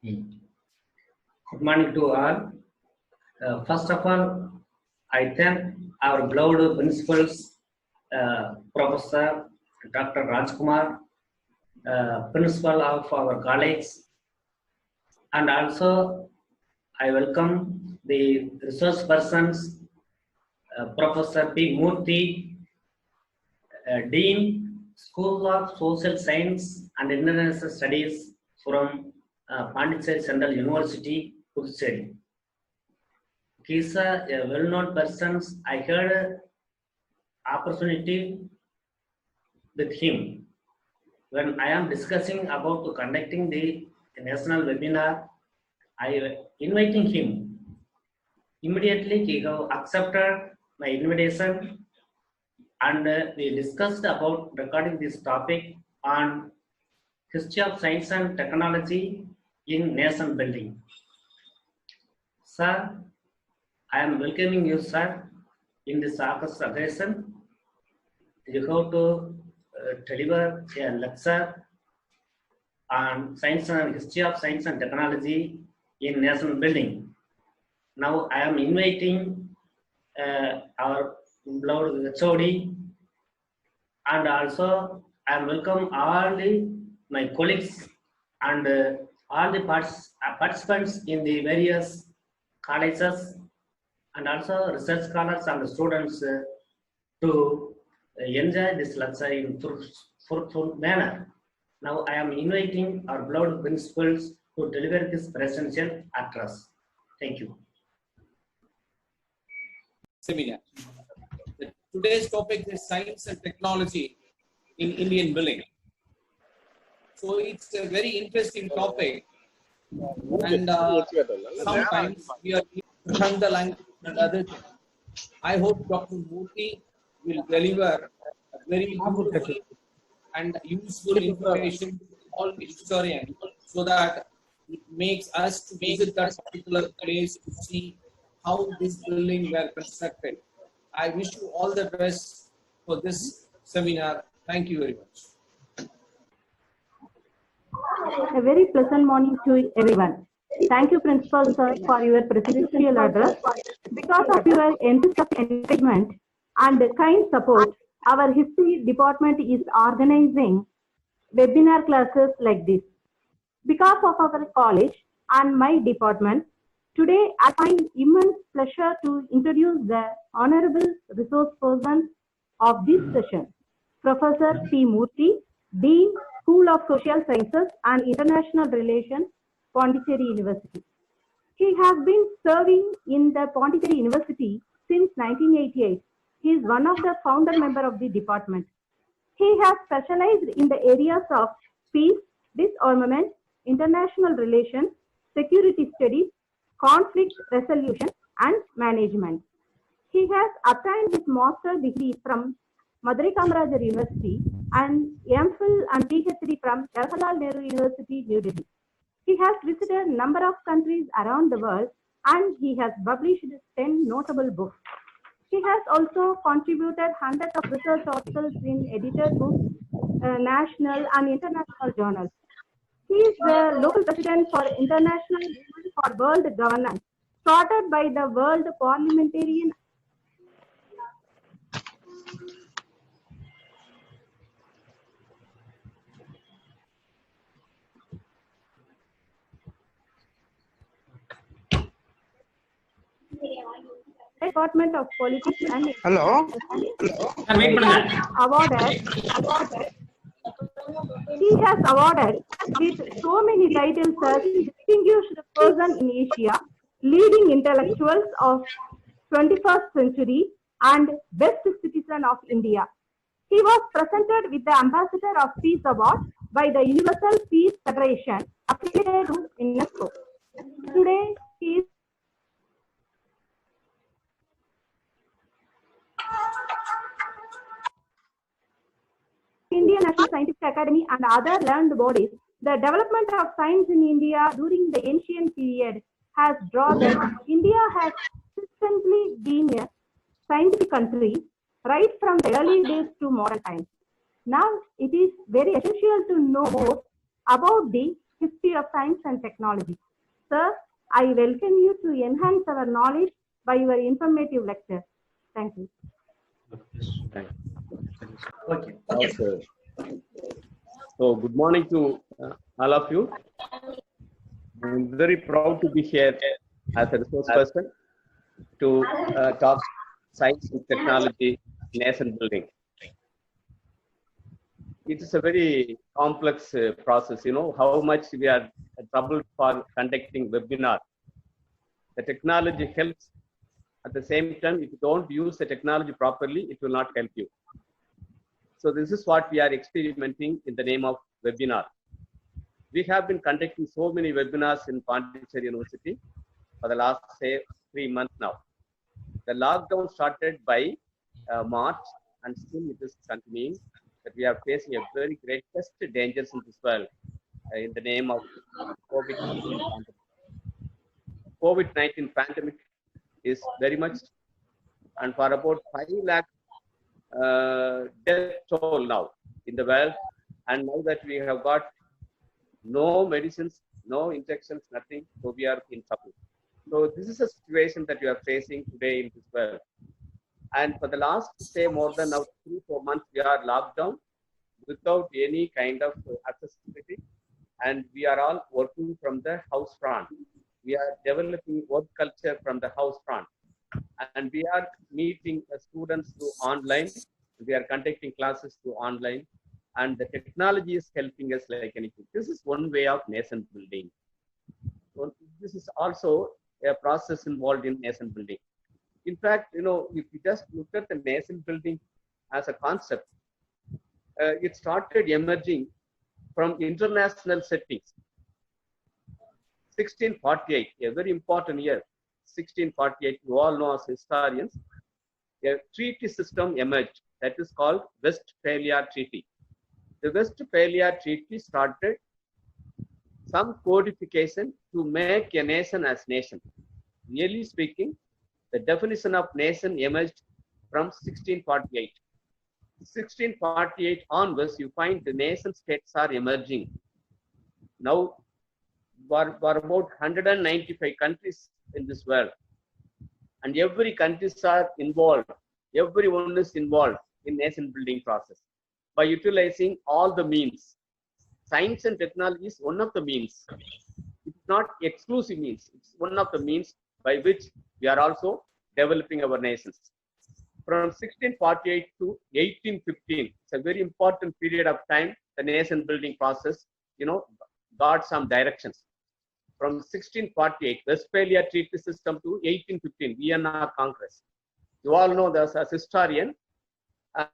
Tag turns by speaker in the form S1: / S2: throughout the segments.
S1: Good morning to all. First of all, I thank our beloved principals, Professor Dr. Rajkumar, principal of our college, and also I welcome the resource persons, Professor P. Murthy, Dean, School of Social Science and International Studies from Pondicherry Central University, Puducherry. He is a well-known person. I had opportunity with him when I am discussing about conducting the national webinar. I inviting him. Immediately he have accepted my invitation, and we discussed about recording this topic on history of science and technology in nation building. Sir, I am welcoming you, sir, in this August occasion. You have to deliver a lecture on science and history of science and technology in nation building. Now I am inviting our beloved HOD, and also I am welcome all my colleagues and all the participants in the various colleges, and also research scholars and students to enjoy this lecture in fruitful manner. Now I am inviting our beloved principals to deliver this presidential address. Thank you.
S2: Seminar. Today's topic is science and technology in Indian building. So it's a very interesting topic, and sometimes we are learning the language and other things. I hope Dr. Murthy will deliver a very beautiful and useful information to all historians, so that it makes us to visit that particular place to see how this building were constructed. I wish you all the best for this seminar. Thank you very much.
S3: A very pleasant morning to everyone. Thank you, Principal Sir, for your presidential address. Because of your enthusiastic encouragement and kind support, our history department is organizing webinar classes like this. Because of our college and my department, today I find immense pleasure to introduce the honorable resource person of this session, Professor P. Murthy, Dean, School of Social Sciences and International Relations, Pondicherry University. He has been serving in the Pondicherry University since 1988. He is one of the founder member of the department. He has specialized in the areas of peace, disarmament, international relations, security studies, conflict resolution, and management. He has obtained his master's degree from Madurai Kamarajar University and MPhil and PhD from Jawaharlal Nehru University, New Delhi. He has visited a number of countries around the world, and he has published 10 notable books. He has also contributed hundreds of research articles in edited books, national and international journals. He is the local president for International Union for World Governance, started by the World Parliamentarian Department of Politics and awarded. He has awarded with so many titles as Distinguished Person in Asia, Leading Intellectuals of 21st Century, and Best Citizen of India. He was presented with the Ambassador of Peace Award by the Universal Peace Federation, affiliated to UNESCO. Today, he is Indian National Scientific Academy and other learned bodies. The development of science in India during the ancient period has drawn that India has consistently been a scientific country right from the early days to modern times. Now, it is very essential to know more about the history of science and technology. Sir, I welcome you to enhance our knowledge by your informative lecture. Thank you.
S4: Thank
S1: Okay.
S4: you. Okay. So, good morning to all of you. I'm very proud to be here as a resource person to talk science and technology nation building. It is a very complex process. You know how much we are troubled for conducting webinar. The technology helps. At the same time, if you don't use the technology properly, it will not help you. So this is what we are experimenting in the name of webinar. We have been conducting so many webinars in Pondicherry University for the last, say, 3 months now. The lockdown started by March, and still it is continuing. That we are facing a very greatest dangers in this world in the name of COVID-19 pandemic. COVID-19 pandemic is very much, and for about 5 lakh death toll now in the world, and now that we have got no medicines, no injections, nothing, so we are in trouble. So this is a situation that we are facing today in this world. And for the last, say, more than now 3-4 months, we are locked down without any kind of accessibility, and we are all working from the house front. We are developing work culture from the house front, and we are meeting students through online. We are conducting classes through online, and the technology is helping us like anything. This is one way of nation building. So this is also a process involved in nation building. In fact, you know, if you just look at the nation building as a concept, it started emerging from international settings. 1648, a very important year, 1648, you all know as historians, a treaty system emerged that is called Westphalia Treaty. The Westphalia Treaty started some codification to make a nation as nation. Really speaking, the definition of nation emerged from 1648. 1648 onwards, you find the nation states are emerging. Now, for about 195 countries in this world, and every countries are involved. Everyone is involved in nation building process by utilizing all the means. Science and technology is one of the means. It's not exclusive means. It's one of the means by which we are also developing our nations. From 1648 to 1815, it's a very important period of time. The nation building process, you know, got some directions. From 1648, Westphalia Treaty System to 1815, Vienna Congress. You all know this as historian.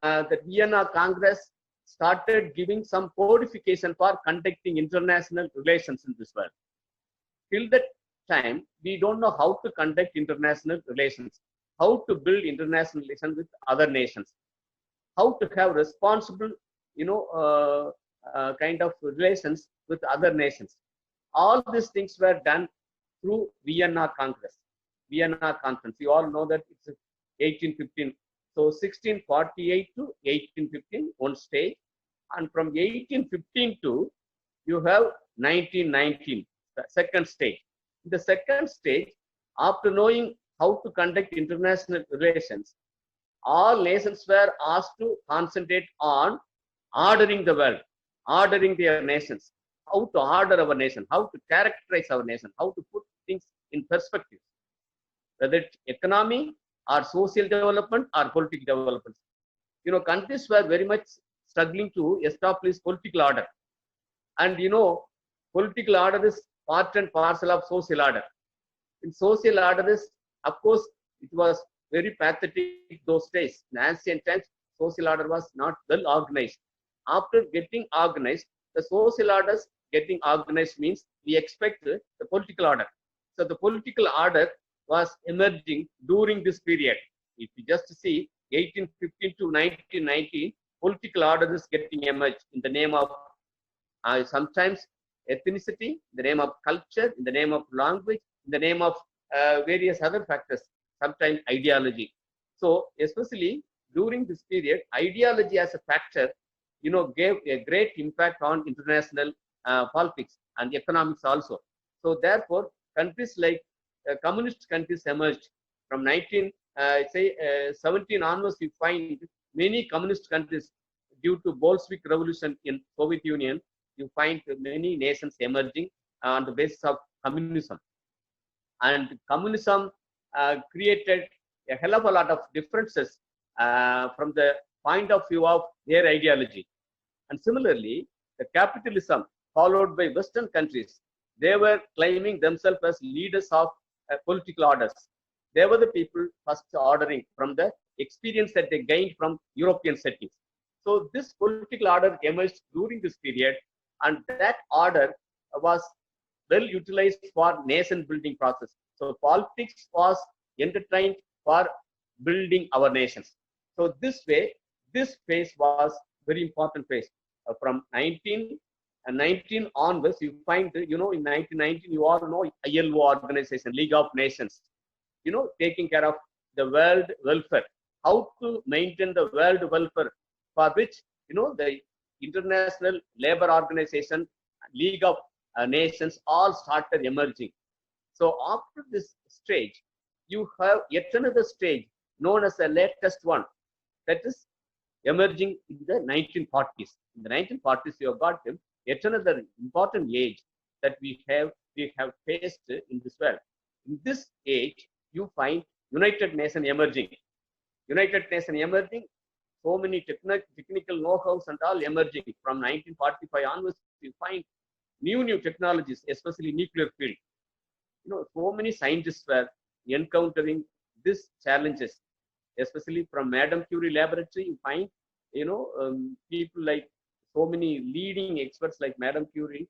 S4: The Vienna Congress started giving some codification for conducting international relations in this world. Till that time, we don't know how to conduct international relations, how to build international relations with other nations, how to have responsible, you know, kind of relations with other nations. All these things were done through Vienna Congress, Vienna Conference. You all know that it's 1815. So 1648 to 1815, one stage. And from 1815 to, you have 1919, the second stage. The second stage, after knowing how to conduct international relations, all nations were asked to concentrate on ordering the world, ordering their nations, how to order our nation, how to characterize our nation, how to put things in perspective, whether it's economy or social development or political development. You know, countries were very much struggling to establish political order. And you know, political order is part and parcel of social order. In social order is, of course, it was very pathetic those days. In ancient times, social order was not well organized. After getting organized, the social orders getting organized means we expect the political order. So the political order was emerging during this period. If you just see 1815 to 1919, political order is getting emerged in the name of sometimes ethnicity, in the name of culture, in the name of language, in the name of various other factors, sometimes ideology. So especially during this period, ideology as a factor, you know, gave a great impact on international politics. and economics also. So therefore, countries like communist countries emerged from 17 onwards. You find many communist countries due to Bolshevik revolution in Soviet Union. You find many nations emerging on the basis of communism, and communism created a hell of a lot of differences from the point of view of their ideology. And similarly, the capitalism followed by Western countries, they were claiming themselves as leaders of political orders. They were the people first ordering from the experience that they gained from European settings. So this political order emerged during this period, and that order was well utilized for nation building process. So politics was entertained for building our nations. So this way, this phase was very important phase. From 1919 onwards, you find, in 1919, you all know ILO organization, League of Nations, taking care of the world welfare, how to maintain the world welfare, for which, the International Labor Organization, League of Nations all started emerging. So after this stage, you have yet another stage known as the latest one, that is emerging in the 1940s. In the 1940s, you have got yet another important age that we have faced in this world. In this age, you find United Nations emerging. United Nations emerging, so many technical know-hows and all emerging from 1945 onwards. You find new technologies, especially nuclear field. So many scientists were encountering these challenges, especially from Madame Curie laboratory. You find, people like so many leading experts like Madame Curie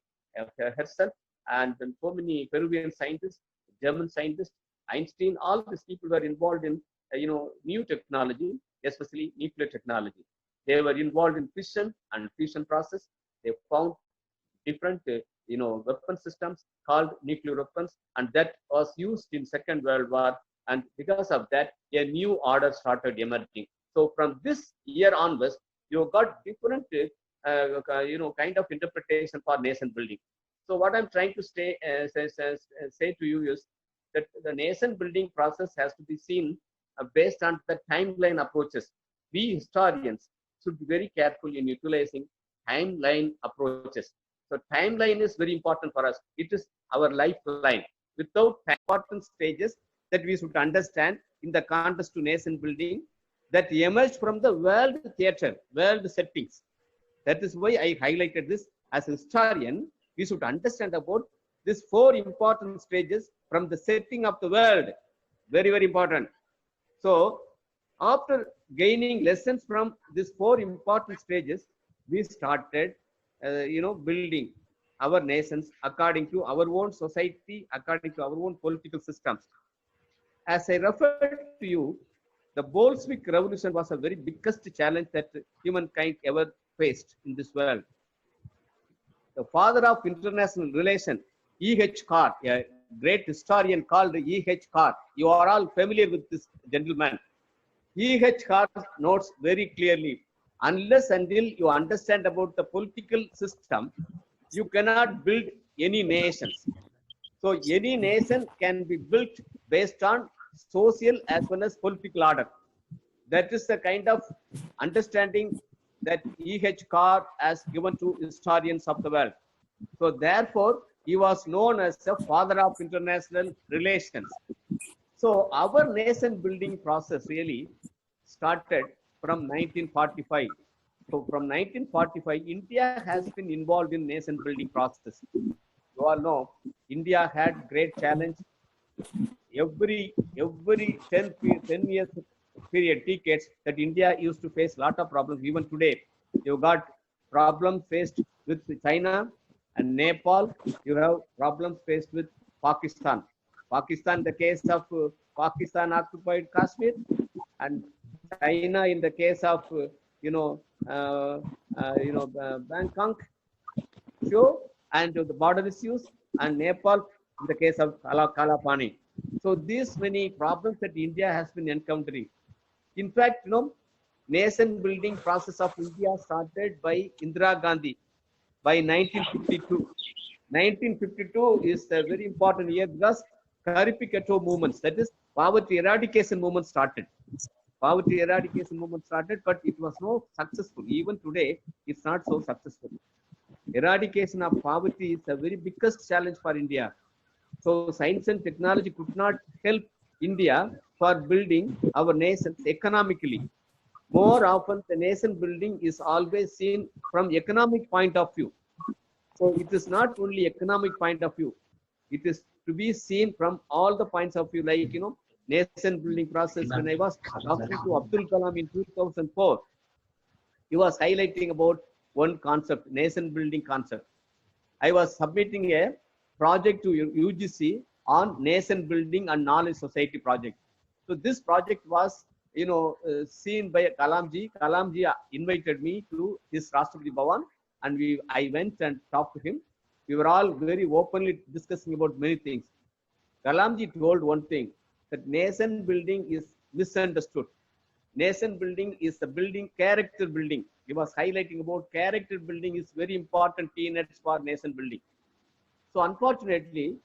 S4: herself, and then so many Peruvian scientists, German scientists, Einstein. All these people were involved in, new technology, especially nuclear technology. They were involved in fission and fusion process. They found different, weapon systems called nuclear weapons, and that was used in Second World War. And because of that, a new order started emerging. So from this year onwards, you got different, kind of interpretation for nation building. So what I'm trying to say to you is that the nation building process has to be seen based on the timeline approaches. We historians should be very careful in utilizing timeline approaches. So timeline is very important for us. It is our lifeline. Without important stages that we should understand in the context to nation building that emerged from the world theater, world settings. That is why I highlighted this. As a historian, we should understand about these 4 important stages from the setting of the world. Very, very important. So after gaining lessons from these 4 important stages, we started, building our nations according to our own society, according to our own political systems. As I referred to you, the Bolshevik Revolution was a very biggest challenge that humankind ever faced in this world. The father of international relation, E.H. Carr, a great historian called E.H. Carr. You are all familiar with this gentleman. E.H. Carr notes very clearly, unless until you understand about the political system, you cannot build any nations. So any nation can be built based on social as well as political order. That is the kind of understanding that E.H. Carr has given to historians of the world. So therefore, he was known as the father of international relations. So our nation building process really started from 1945. So from 1945, India has been involved in nation building process. You all know, India had great challenge. Every 10 years period, decades, that India used to face a lot of problems. Even today, you got problems faced with China and Nepal. You have problems faced with Pakistan. Pakistan, the case of Pakistan occupied Kashmir, and China in the case of Bangkok, show, and the border issues, and Nepal in the case of Kalapani. So these many problems that India has been encountering. In fact, nation building process of India started by Indira Gandhi by 1952. 1952 is a very important year because Karipiketo movements, that is poverty eradication movement started. Poverty eradication movement started, but it was not successful. Even today, it's not so successful. Eradication of poverty is the very biggest challenge for India. So science and technology could not help India for building our nations economically. More often, the nation building is always seen from economic point of view. So it is not only economic point of view. It is to be seen from all the points of view, like, nation building process. When I was talking to Abdul Kalam in 2004, he was highlighting about one concept, nation building concept. I was submitting a project to UGC on nation building and knowledge society project. So this project was, seen by Kalamji. Kalamji invited me to his Rashtrapati Bhavan, and I went and talked to him. We were all very openly discussing about many things. Kalamji told one thing, that nation building is misunderstood. Nation building is the building, character building. He was highlighting about character building is very important keynotes for nation building. So unfortunately,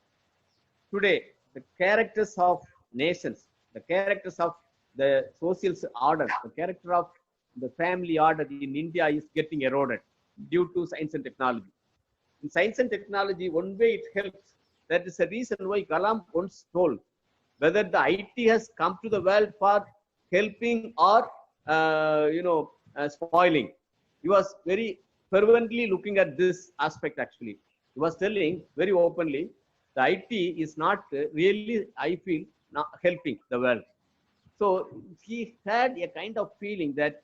S4: today, the characters of nations, the characters of the social order, the character of the family order in India is getting eroded due to science and technology. In science and technology, one way it helps, that is the reason why Kalam once told, whether the IT has come to the world for helping or spoiling. He was very fervently looking at this aspect. Actually, he was telling very openly, the IT is not really, I feel, not helping the world. So he had a kind of feeling that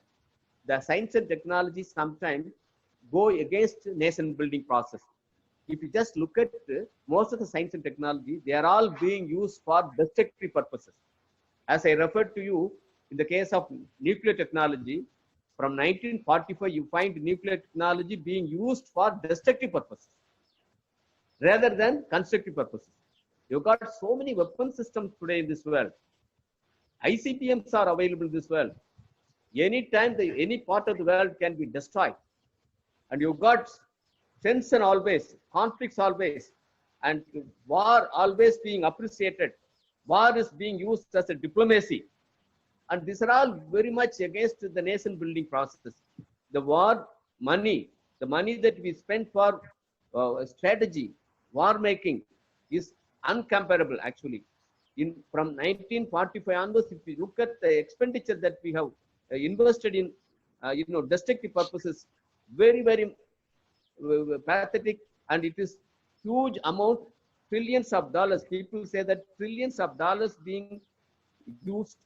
S4: the science and technology sometimes go against nation building process. If you just look at most of the science and technology, they are all being used for destructive purposes. As I referred to you, in the case of nuclear technology, from 1945, you find nuclear technology being used for destructive purposes rather than constructive purposes. You've got so many weapon systems today in this world. ICBMs are available in this world. Anytime, any part of the world can be destroyed. And you've got tension always, conflicts always, and war always being appreciated. War is being used as a diplomacy. And these are all very much against the nation building process. The war money, the money that we spend for strategy, war making is uncomparable actually. From 1945 onwards, if we look at the expenditure that we have invested in, destructive purposes, very, very pathetic, and it is huge amount, trillions of dollars. People say that trillions of dollars being used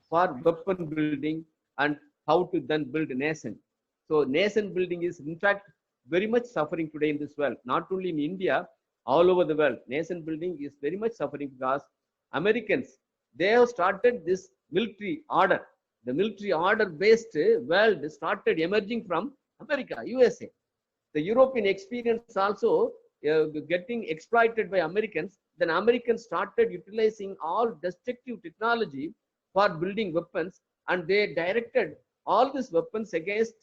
S4: for weapon building and how to then build a nation. So nation building is in fact very much suffering today in this world, not only in India, all over the world. Nation building is very much suffering because Americans, they have started this military order. The military order based world started emerging from America, USA. The European experience also getting exploited by Americans. Then Americans started utilizing all destructive technology for building weapons, and they directed all these weapons against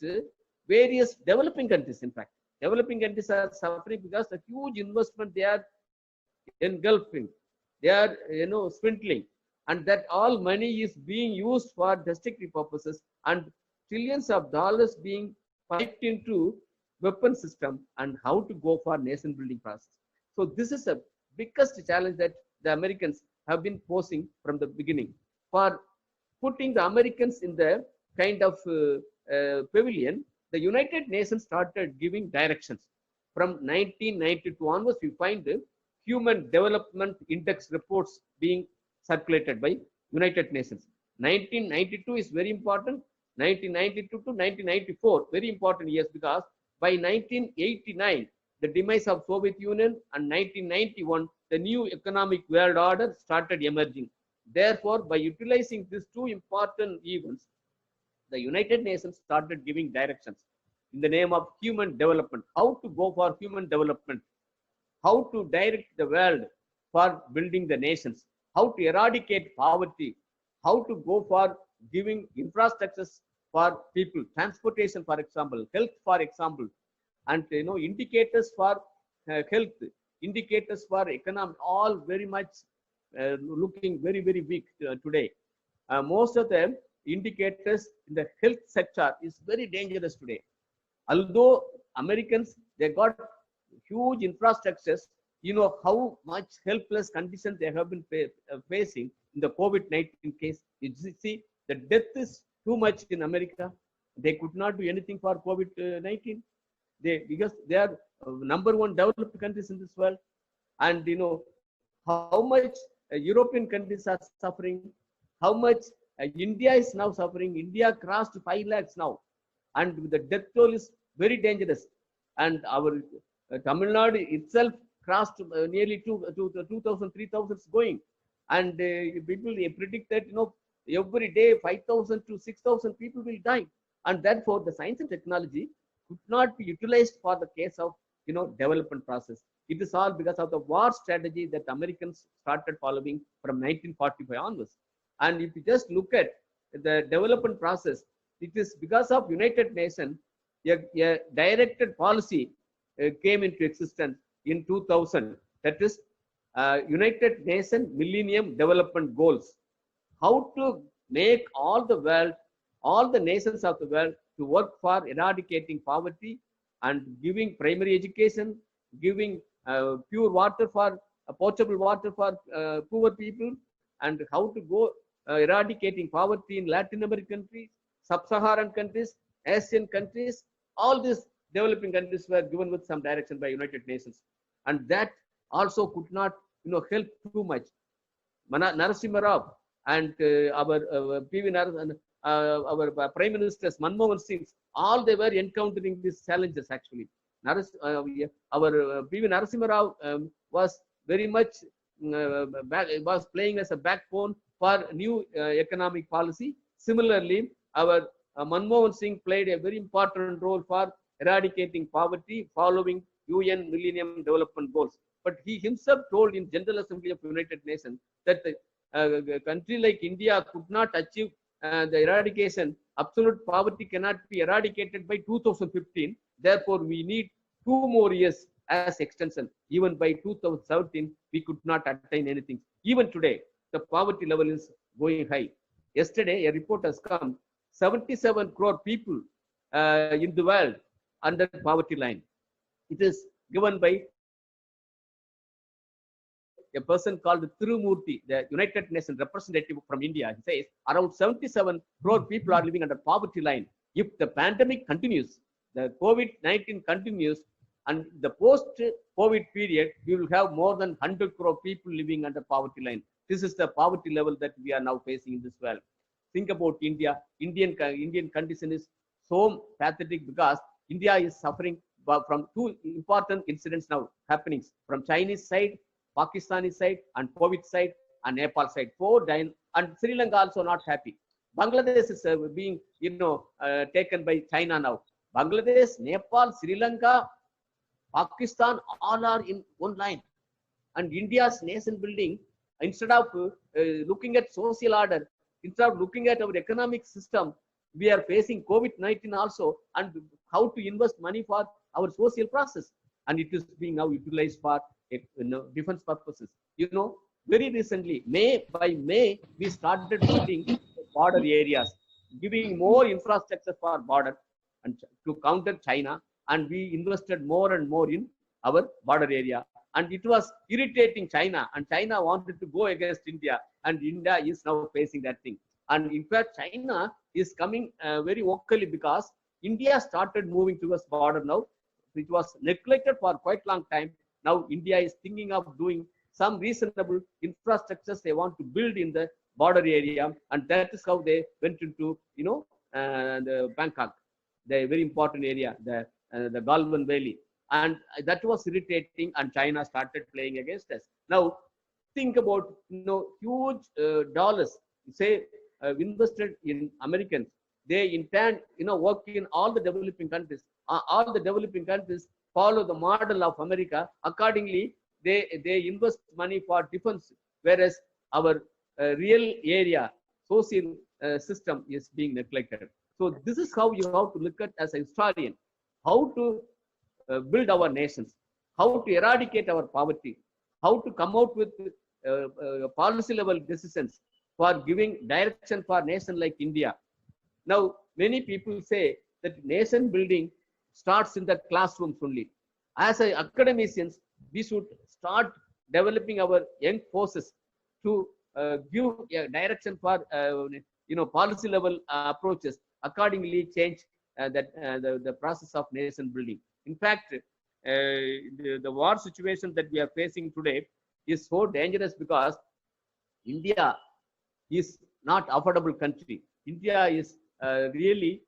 S4: various developing countries. In fact, developing countries are suffering because the huge investment they are engulfing, they are swindling, and that all money is being used for destructive purposes, and trillions of dollars being piped into weapon system, and how to go for nation building process. So this is the biggest challenge that the Americans have been posing from the beginning. For putting the Americans in the kind of pavilion, the United Nations started giving directions. From 1992 onwards, we find the Human Development Index reports being circulated by United Nations. 1992 is very important. 1992 to 1994, very important years, because by 1989, the demise of Soviet Union, and 1991, the new economic world order started emerging. Therefore, by utilizing these two important events, the United Nations started giving directions in the name of human development, how to go for human development, how to direct the world for building the nations, how to eradicate poverty, how to go for giving infrastructures for people, transportation, for example, health, for example, and indicators for health, indicators for economy, all very much looking very, very weak today. Most of them indicators in the health sector is very dangerous today. Although Americans, they got huge infrastructures, you know how much helpless conditions they have been facing in the COVID-19 case. You see, the death is too much in America. They could not do anything for COVID-19. Because they are number one developed countries in this world. And you know how much European countries are suffering, how much India is now suffering. India crossed 5 lakhs now, and the death toll is very dangerous. And our Tamil Nadu itself crossed nearly 2,000, 3,000 going. And people predict that, you know, every day 5,000 to 6,000 people will die. And therefore, the science and technology could not be utilized for the case of, you know, development process. It is all because of the war strategy that Americans started following from 1945 onwards. And if you just look at the development process, it is because of United Nations, a directed policy came into existence in 2000. That is United Nations Millennium Development Goals. How to make all the world, all the nations of the world to work for eradicating poverty and giving primary education, giving pure water for potable water for poor people, and how to go eradicating poverty in Latin American countries, sub-Saharan countries, Asian countries. All these developing countries were given with some direction by United Nations, and that also could not, you know, help too much. Narasimha Rao and our PV our Prime Ministers, Manmohan Singh, all they were encountering these challenges actually. Our PV Narasimha Rao was very much was playing as a backbone for new economic policy. Similarly, our Manmohan Singh played a very important role for eradicating poverty following UN Millennium Development Goals. But he himself told in General Assembly of United Nations that a country like India could not achieve the eradication. Absolute poverty cannot be eradicated by 2015. Therefore, we need 2 more years as extension. Even by 2017, we could not attain anything. Even today, the poverty level is going high. Yesterday, a report has come, 77 crore people in the world under poverty line. It is given by a person called Tirumurthy, the United Nations representative from India. He says around 77 crore people are living under poverty line. If the pandemic continues, the COVID-19 continues, and the post-COVID period, we will have more than 100 crore people living under poverty line. This is the poverty level that we are now facing in this world. Think about India. Indian condition is so pathetic because India is suffering from 2 important incidents now happening from Chinese side, Pakistani side, and COVID side, and Nepal side. 4 dying, and Sri Lanka also not happy. Bangladesh is being, you know, taken by China now. Bangladesh, Nepal, Sri Lanka, Pakistan, all are in one line. And India's nation building, instead of looking at social order, instead of looking at our economic system, we are facing COVID-19 also, and how to invest money for our social process. And it is being now utilized for defense purposes. You know, very recently, by May, we started building border areas, giving more infrastructure for border and to counter China. And we invested more and more in our border area. And it was irritating China, and China wanted to go against India, and India is now facing that thing. And in fact, China is coming very vocally because India started moving towards border now. It was neglected for quite long time. Now India is thinking of doing some reasonable infrastructures they want to build in the border area, and that is how they went into, you know, the Bangkok, the very important area, the Galwan Valley. And that was irritating, and China started playing against us. Now, think about, you know, huge dollars, say, invested in Americans. They intend, you know, work in all the developing countries. All the developing countries follow the model of America. Accordingly, they invest money for defense, whereas our real area, social system is being neglected. So this is how you have to look at as a historian, how to build our nations, how to eradicate our poverty, how to come out with policy level decisions for giving direction for a nation like India. Now, many people say that nation building starts in the classrooms only. As academicians, we should start developing our young forces to give a direction for policy level approaches, accordingly change the process of nation building. In fact, the war situation that we are facing today is so dangerous because India is not affordable country. India is really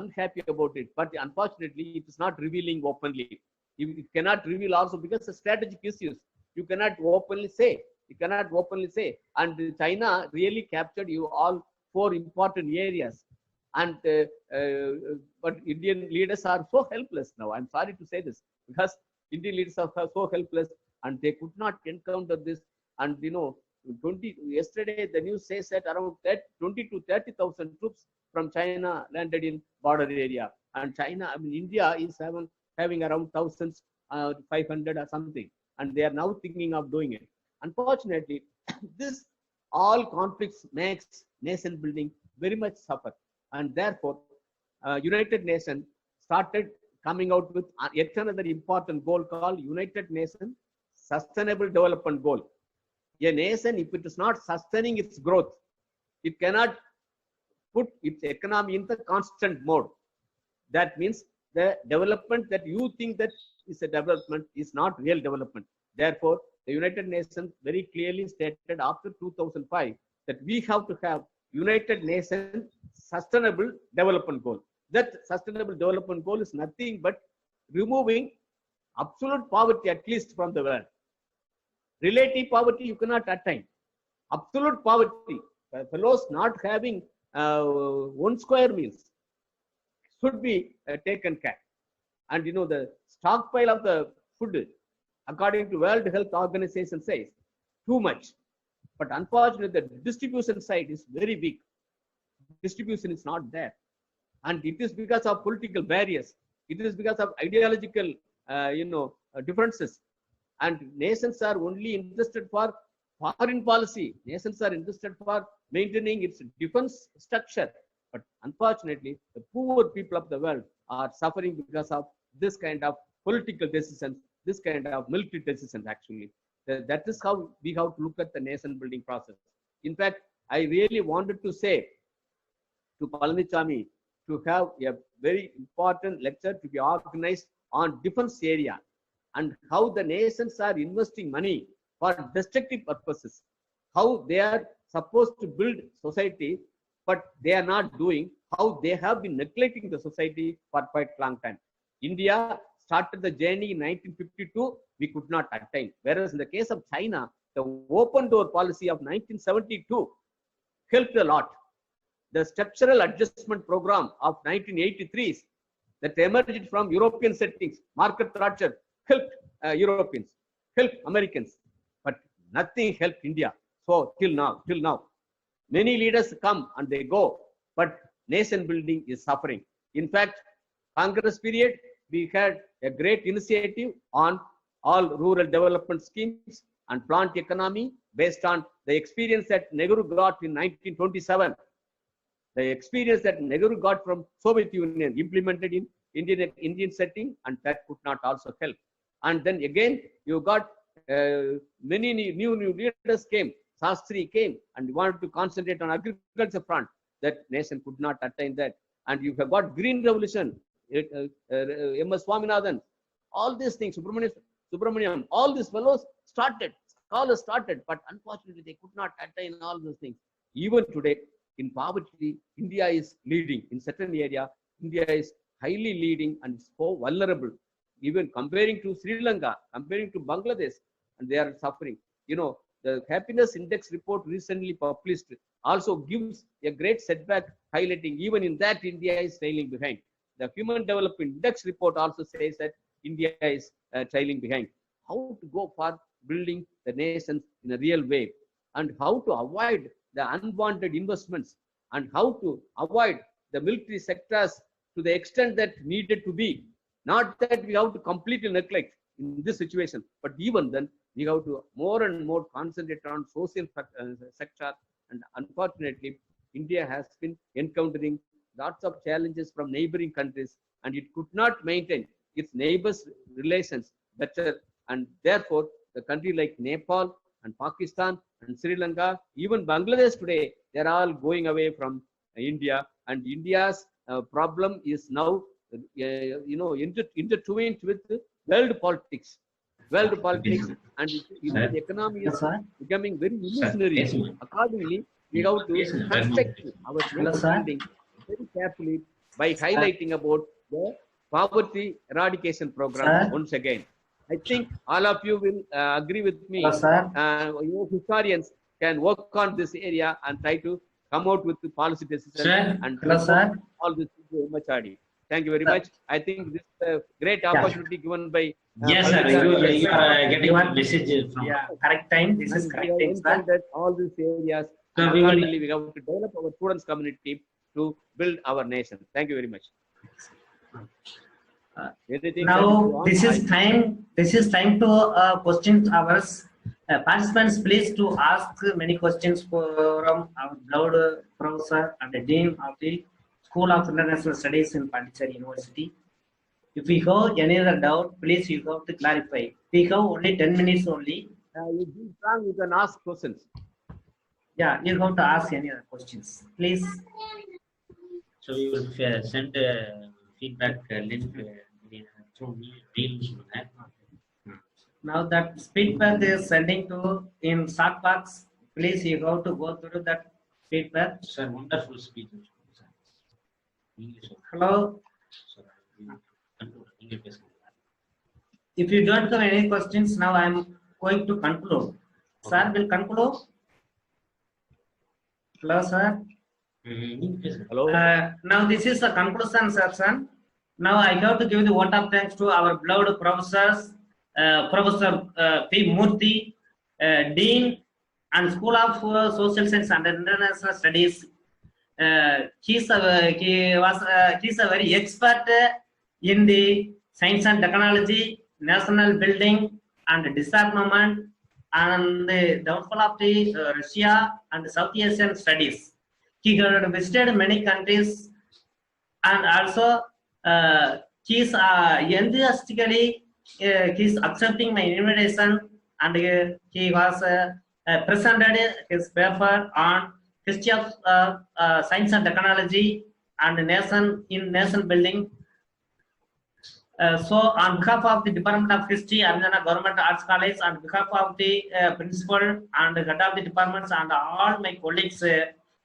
S4: unhappy about it, but unfortunately it is not revealing openly. It cannot reveal also because of strategic issues. You cannot openly say. You cannot openly say. And China really captured you all 4 important areas. And but Indian leaders are so helpless now. I'm sorry to say this because Indian leaders are so helpless and they could not encounter this. And yesterday the news says that around 20 to 30,000 troops from China landed in border area. And China, India is having around 1,500 or something. And they are now thinking of doing it. Unfortunately, this all conflicts makes nation building very much suffer. And therefore, United Nations started coming out with yet another important goal called United Nations Sustainable Development Goal. A nation, if it is not sustaining its growth, it cannot put its economy in the constant mode. That means the development that you think that is a development is not real development. Therefore, the United Nations very clearly stated after 2005 that we have to have United Nations Sustainable Development Goal. That Sustainable Development Goal is nothing but removing absolute poverty at least from the world. Relative poverty you cannot attain. Absolute poverty, fellows not having 1 square meals should be taken care. And the stockpile of the food, according to World Health Organization, says too much. But unfortunately, the distribution side is very weak. Distribution is not there. And it is because of political barriers. It is because of ideological, differences. And nations are only interested for foreign policy. Nations are interested for maintaining its defense structure. But unfortunately, the poor people of the world are suffering because of this kind of political decisions, this kind of military decisions actually. That is how we have to look at the nation building process. In fact, I really wanted to say to Palanichami to have a very important lecture to be organized on defense area and how the nations are investing money for destructive purposes, how they are supposed to build society, but they are not doing, how they have been neglecting the society for quite a long time. India started the journey in 1952, we could not attain. Whereas in the case of China, the open door policy of 1972 helped a lot. The structural adjustment program of 1983 that emerged from European settings, Margaret Thatcher helped Europeans, helped Americans, but nothing helped India. So till now, many leaders come and they go, but nation building is suffering. In fact, Congress period, we had a great initiative on all rural development schemes and plant economy based on the experience that Nehru got in 1927. The experience that Nehru got from Soviet Union implemented in Indian setting, and that could not also help. And then again, you got many new leaders came. Shastri came and wanted to concentrate on agriculture front. That nation could not attain that. And you have got Green Revolution, M.S. Swaminathan, all these things, Subramaniam, all these fellows started, scholars started, but unfortunately they could not attain all those things. Even today, in poverty, India is leading. In certain area, India is highly leading and so vulnerable. Even comparing to Sri Lanka, comparing to Bangladesh, and they are suffering. The Happiness Index report recently published also gives a great setback, highlighting even in that India is trailing behind. The Human Development Index report also says that India is trailing behind. How to go for building the nations in a real way, and how to avoid the unwanted investments, and how to avoid the military sectors to the extent that needed to be. Not that we have to completely neglect. in this situation. But even then, we have to more and more concentrate on social sector. And unfortunately, India has been encountering lots of challenges from neighboring countries, and it could not maintain its neighbors' relations better. And therefore, the country like Nepal and Pakistan and Sri Lanka, even Bangladesh today, they're all going away from India. And India's problem is now, intertwined with world politics. World politics, and the economy is becoming very illusionary. Accordingly, we have to construct our building very carefully by highlighting about the poverty eradication program once again. I think all of you will agree with me. Historians can work on this area and try to come out with the policy decisions and all this MHRD. Thank you very much. I think this is a great opportunity given by.
S1: Yes, sir. You are getting one message from correct time. This is correct time, sir.
S4: That all these areas, accordingly, we have to develop our students' community to build our nation. Thank you very much.
S1: Now this is time. This is time to questions hours. Participants, please to ask many questions from our beloved professor and the dean of the School of International Studies in Pondicherry University. If you have any other doubt, please you have to clarify. We have only 10 minutes only.
S4: You can ask questions.
S1: Yeah, you have to ask any other questions, please.
S5: So we will send feedback link through Teams.
S1: Now that feedback is sending to in chat box, please you have to go through that feedback.
S5: Sir, wonderful speech.
S1: Hello. If you don't have any questions, now I am going to conclude. Sir, will conclude. Hello, sir.
S4: Hello.
S1: Now this is the conclusion section. Now I have to give the vote of thanks to our beloved professors, Professor P. Murthy, Dean and School of Social Science and International Studies. He's a very expert in the science and technology, national building and disarmament, and the downfall of the Russia and South Asian studies. He had visited many countries, and also he's enthusiastically he's accepting my invitation, and he was presented his paper on history of science and technology and nation building. So on behalf of the Department of History, Arizona Government Arts College, on behalf of the principal and head of the departments and all my colleagues,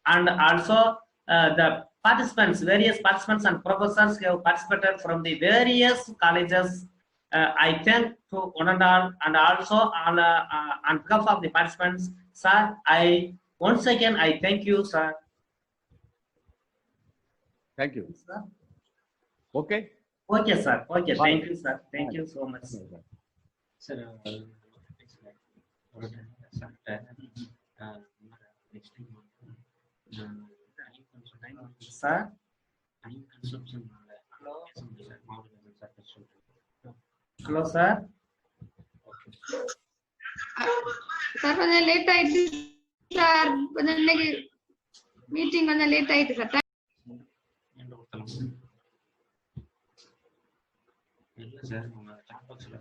S1: and also the participants, various participants and professors who have participated from the various colleges, I thank to one and all, and also on behalf of the participants, sir, once again I thank you, sir.
S4: Thank you. Sir. Okay.
S1: Okay, sir. Okay, thank you, sir. Thank you so much.
S5: Sir,
S1: sir. Hello, sir.
S6: Sir, கொஞ்சம் late ஆயிடுச்சு sir. கொஞ்சம் இன்னைக்கு meeting கொஞ்சம் late ஆயிடுச்சு sir.
S5: இல்ல sir, உங்க chat பாக்ஸ்ல